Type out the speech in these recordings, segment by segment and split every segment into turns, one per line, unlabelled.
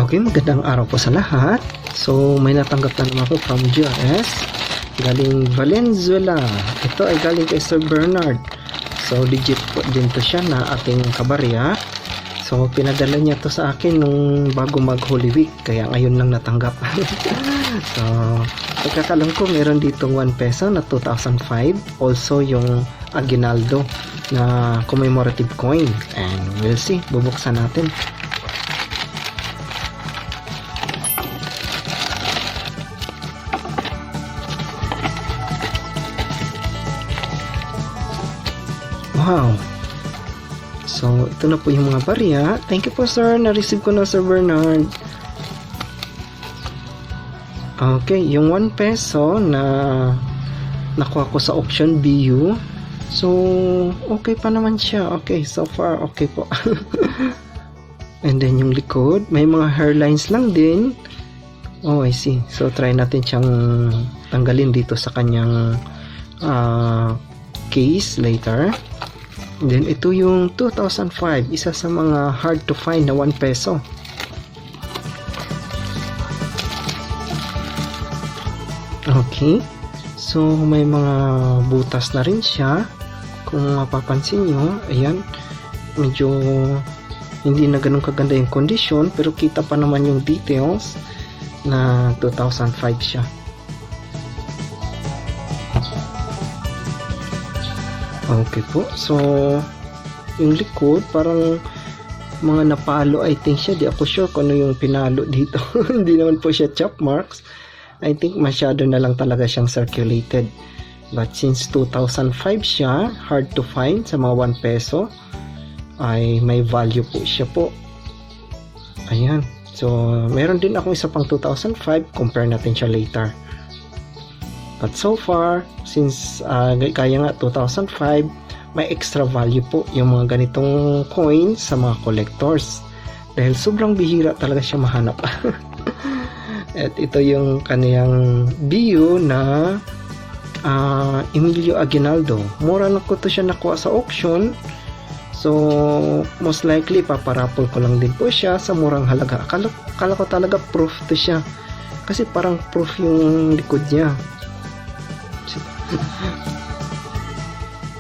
Okay, magandang araw po sa lahat. So, may natanggap na naman ako from GRS. Galing Valenzuela. Ito ay galing kay Sir Bernard. So, legit po din to siya na ating kabarya. So, pinadala niya to sa akin nung bago mag Holy Week. Kaya ngayon lang natanggap. So, pagkakalam ko, meron ditong 1 peso na 2005. Also, yung Aguinaldo na commemorative coin. And we'll see. Bubuksan natin. Wow. So, ito na po yung mga barya. Thank you po, sir. Na-receive ko na, Sir Bernard. Okay, yung 1 peso na nakuha ko sa auction BU. So, okay pa naman siya. Okay, so far, okay po. And then yung likod, may mga hairlines lang din. Oh, I see. So, try natin siyang tanggalin dito sa kanyang case later. And then ito yung 2005, isa sa mga hard to find na 1 peso. Okay, so may mga butas na rin siya. Kung mapapansin nyo, ayan, medyo hindi na ganun kaganda yung condition, pero kita pa naman yung details na 2005 siya. Okay po, so yung likod parang mga napalo, I think siya, di ako sure kung ano yung pinalo dito. Hindi naman po siya chop marks. I think masyado na lang talaga siyang circulated, but since 2005 siya, hard to find sa mga 1 peso, ay may value po siya po. Ayan, so meron din akong isa pang 2005, compare natin siya later. But so far, since kaya nga 2005, may extra value po yung mga ganitong coins sa mga collectors. Dahil sobrang bihira talaga siya mahanap. At ito yung kaniyang BU na Emilio Aguinaldo. Mura na ko to siya nakuha sa auction. So, most likely, paparapol ko lang din po siya sa murang halaga. Akala ko talaga proof to siya. Kasi parang proof yung likod niya.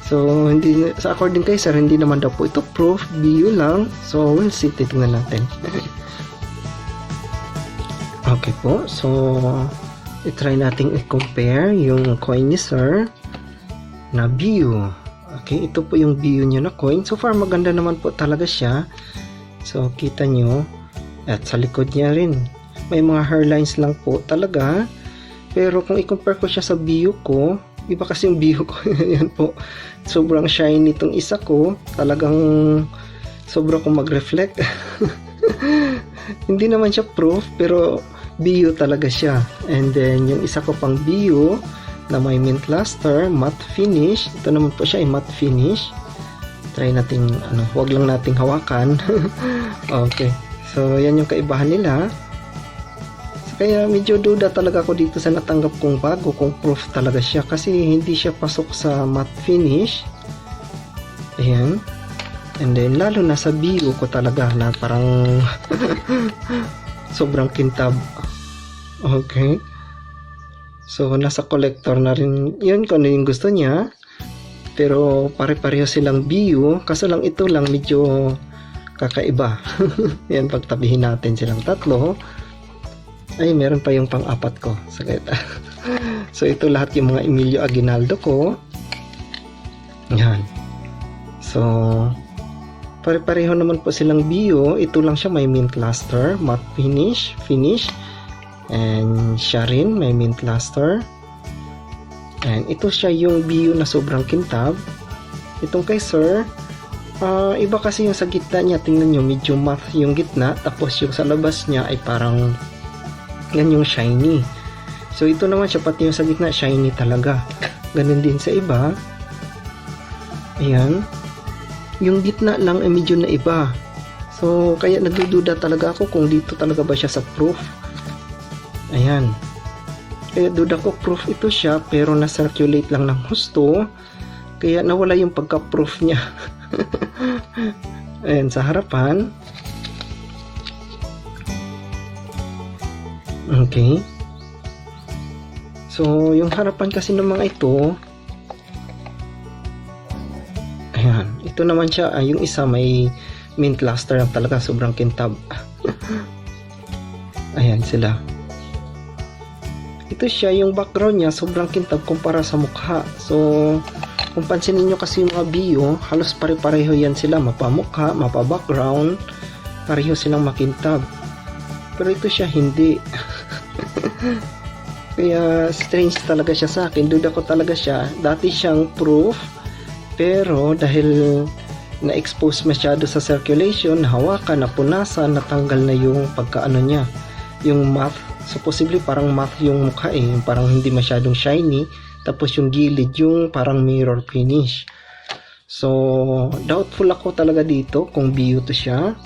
So, hindi, sa according kay sir, hindi naman daw po ito proof, BU lang. So, we'll see, titingnan natin. Okay po, so i-try nating i-compare yung coin ni sir na BU. Okay, ito po yung BU niya na coin. So far, maganda naman po talaga siya. So, kita nyo, at sa likod niya rin, may mga hairlines lang po talaga. Pero kung i-compare ko siya sa BU ko, iba kasi yung BU ko. Yan po, sobrang shiny itong isa ko. Talagang sobrang kong mag-reflect. Hindi naman siya proof, pero BU talaga siya. And then yung isa ko pang BU na may mint luster, matte finish. Ito naman po siya ay matte finish. Try nating huwag lang nating hawakan. Okay, so yan yung kaibahan nila. Kaya medyo duda talaga ako dito sa natanggap kong bago, kung proof talaga siya, kasi hindi siya pasok sa matte finish. Ayan. And then lalo na sa BU ko talaga na parang sobrang kintab. Okay. So nasa collector na rin yun kung ano yung gusto niya. Pero pare-pareho silang BU, kaso lang ito lang medyo kakaiba. Yan, pagtabihin natin silang tatlo. Ay, meron pa yung pang-apat ko. So, ito lahat yung mga Emilio Aguinaldo ko. Yan. So, pare-pareho naman po silang BU. Ito lang siya may mint luster, matte finish. And siya rin may mint luster. And ito siya yung BU na sobrang kintab. Itong kay sir, iba kasi yung sa gitna niya. Tingnan nyo, medyo matte yung gitna. Tapos yung sa labas niya ay parang yan yung shiny. So ito naman siya, pati yung sa gitna shiny talaga. Ganun din sa iba. Ayan, yung gitna lang ay medyo na iba. So kaya nagdududa talaga ako kung dito talaga ba siya sa proof. Ayan, kaya duda ko proof ito siya, pero na-circulate lang ng husto, kaya nawala yung pagka-proof niya. Ayan, sa harapan Okay. So, yung harapan kasi ng mga ito, ayan, ito naman siya, yung isa may mint luster lang talaga, sobrang kintab. Ayan sila. Ito siya, yung background niya, sobrang kintab kumpara sa mukha. So, kung pansinin nyo kasi yung mga bio, halos pare-pareho yan sila, mapamukha, mapa-background, pareho silang makintab. Pero ito siya, hindi. Kaya strange talaga siya sa akin. Duda ko talaga siya. Dati siyang proof, pero dahil na-expose masyado sa circulation, hawakan, napunasan, natanggal na yung pagkaano niya, yung matte. So possibly parang matte yung mukha yung parang hindi masyadong shiny, tapos yung gilid yung parang mirror finish. So doubtful ako talaga dito kung bio to siya,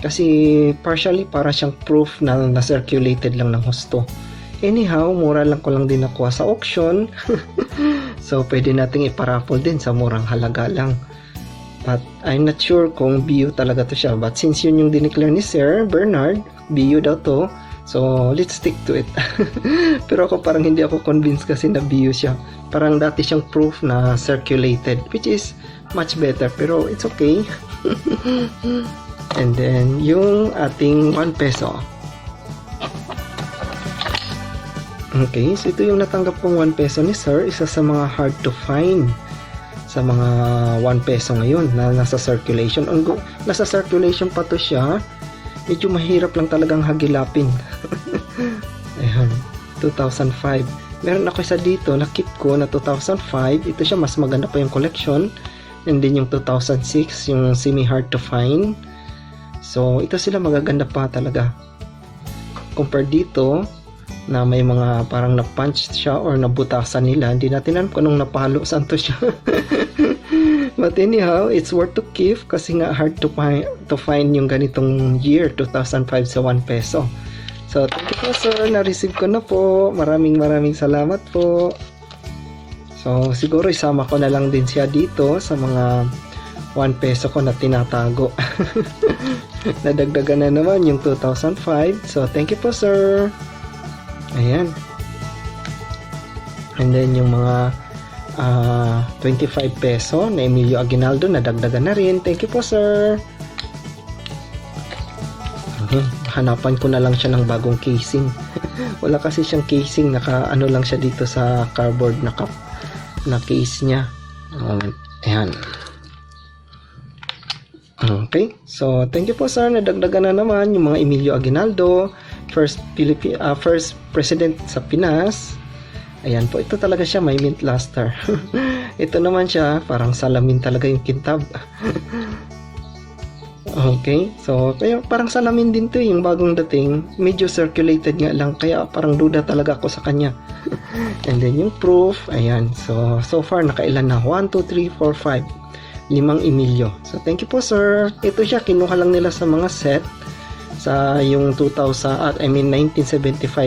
kasi partially para siyang proof na na-circulated lang ng husto. Anyhow, mura lang ko lang din nakuha sa auction. So pwede nating iparaffle din sa murang halaga lang. But I'm not sure kung bio talaga to siya. But since yun yung dineclare ni Sir Bernard, bio daw to, so let's stick to it. Pero ako parang hindi ako convinced kasi na bio siya. Parang dati siyang proof na circulated, which is much better, pero it's okay. And then yung ating 1 peso. Okay, so ito yung natanggap kong 1 peso ni Sir. Isa sa mga hard to find sa mga 1 peso ngayon na nasa circulation. Nasa circulation pa to siya. Medyo mahirap lang talagang hagilapin. Ayan, 2005. Meron ako isa dito, nakip ko na 2005. Ito siya, mas maganda pa yung collection. And then yung 2006, yung semi-hard to find. So, ito sila magaganda pa talaga. Compare dito, na may mga parang na-punch siya or nabutasan nila. Hindi natin alam kung anong napalo, saan to siya. But anyhow, it's worth to keep kasi nga hard to find yung ganitong year, 2005 sa 1 peso. So, thank you po sir, na-receive ko na po. Maraming salamat po. So, siguro isama ko na lang din siya dito sa mga 1 peso ko na tinatago. Nadagdagan na naman yung 2005. So, thank you po sir. Ayan. And then yung mga 25 peso na Emilio Aguinaldo, nadagdagan na rin. Thank you po sir. Hanapan ko na lang siya ng bagong casing. Wala kasi siyang casing, naka ano lang siya dito sa cardboard na cup na case niya. Ayan. Okay, so thank you po sir, nadagdagan na naman yung mga Emilio Aguinaldo, first president sa Pinas. Ayan po, ito talaga siya, may mint luster. Ito naman siya, parang salamin talaga yung kintab. Okay, so kaya parang salamin din to yung bagong dating, medyo circulated nga lang, kaya parang duda talaga ako sa kanya. And then yung proof, ayan, so far nakailan na, 1, 2, 3, 4, 5, 5 Emilio. So thank you po sir. Ito siya, kinuha lang nila sa mga set sa yung 1975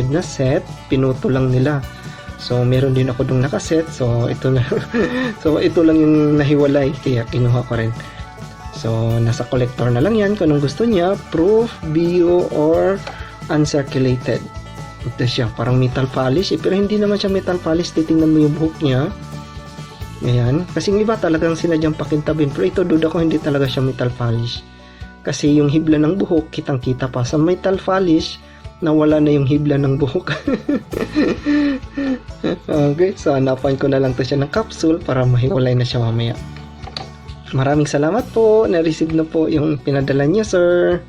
na set, pinuto lang nila. So meron din ako dong nakaset, so ito na. So ito lang yung nahiwalay, kaya kinuha ko rin. So nasa collector na lang yan kung anong gusto niya, proof, bio or uncirculated. Ito siya, parang metal polish, pero hindi naman siya metal polish. Titingnan mo yung buhok niya. Ayan, kasi yung iba talagang sinadyang pakintabin, pero ito duda ko hindi talaga siya metal polish. Kasi yung hibla ng buhok, kitang-kita pa. Sa metal polish, nawala na yung hibla ng buhok. Okay, so hanapan ko na lang to siya ng capsule para mahiwalay na siya mamaya. Maraming salamat po, na-receive na po yung pinadala niya sir.